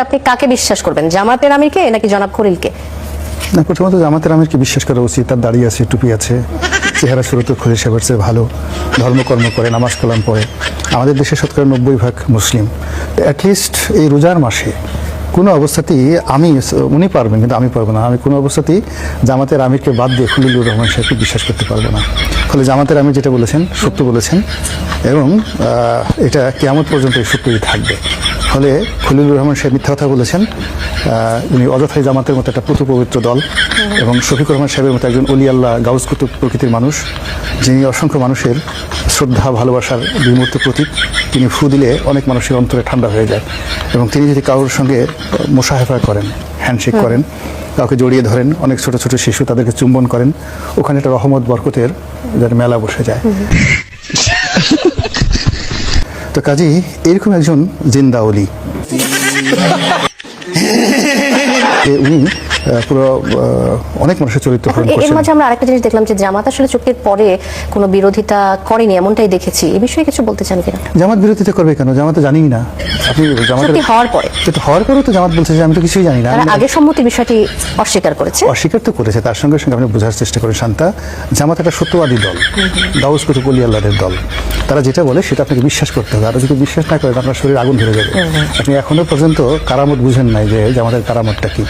আপনি কাকে বিশ্বাস করবেন, জামাতের আমিরকে নাকি জনাব খলিলকে? না, প্রথমত জামাতের আমিরকে বিশ্বাস করা উচিত। তার দাড়ি আছে, টুপি আছে, চেহারা সুরত খলিল সাহেবের চেয়ে ভালো, ধর্মকর্ম করে, নামাজ কালাম পড়ে। আমাদের দেশে শতকরা 90% মুসলিম। অ্যাটলিস্ট এই রোজার মাসে কোনো অবস্থাতেই উনি পারবেন কিন্তু আমি পারবো না। আমি কোনো অবস্থাতেই জামাতের আমিরকে বাদ দিয়ে খলিলুর রহমান সাহেবকে বিশ্বাস করতে পারবো না। ফলে জামাতের আমির যেটা বলেছেন সত্য বলেছেন এবং এটা কিয়ামত পর্যন্ত এই সত্যই থাকবে। ফলে খলিলুর রহমান সাহেব মিথ্যা কথা বলেছেন। উনি অযথাই জামাতের মতো একটা পুতু পবিত্র দল এবং শফিকুর রহমান সাহেবের মতো একজন অলি আল্লাহ গাউস কুতুব প্রকৃতির মানুষ, যিনি অসংখ্য মানুষের শ্রদ্ধা ভালোবাসার বিমূর্ত প্রতীক। তিনি ফু দিলে অনেক মানুষের অন্তরে ঠান্ডা হয়ে যায় এবং তিনি যদি কারোর সঙ্গে মোশাহেফা করেন, হ্যান্ডশেক করেন, কাউকে জড়িয়ে ধরেন, অনেক ছোট ছোট শিশু তাদেরকে চুম্বন করেন, ওখানে একটা রহমত বরকতের মেলা বসে যায়। তো কাজী এরকম একজন জিন্দা অলি, উনি পুরো অনেক মানুষের চরিত্র হরণ এর করছেন। মাঝে আমরা আরেকটা জিনিস দেখলাম যে জামাত আসলে চুক্তির পরে কোনো বিরোধিতা করেনি, এমনটাই দেখেছি। এই বিষয়ে কিছু বলতে চান কিনা? জামাত বিরোধিতা করবে কেন? জামাত জানিই না। আপনি চুক্তি হওয়ার পরে, হওয়ার পরেও তো জামাত বলছে যে আমি তো কিছুই জানি না। তারা আগে সম্মতি বিষয়টি অস্বীকার করেছে। অস্বীকার তো করেছে, তার সঙ্গে সঙ্গে আপনি বোঝার চেষ্টা করেন শান্তা, জামাত একটা সত্যবাদী দল, দাউস কুতুব অলি আল্লাহদের দল। তারা যেটা বলে সেটা আপনাকে বিশ্বাস করতে হবে। আর যদি বিশ্বাস না করেন আপনার শরীর আগুন ধরে যাবে। আপনি এখনো পর্যন্ত কারামত বুঝেন নাই যে জামাতের কারামতটা কি।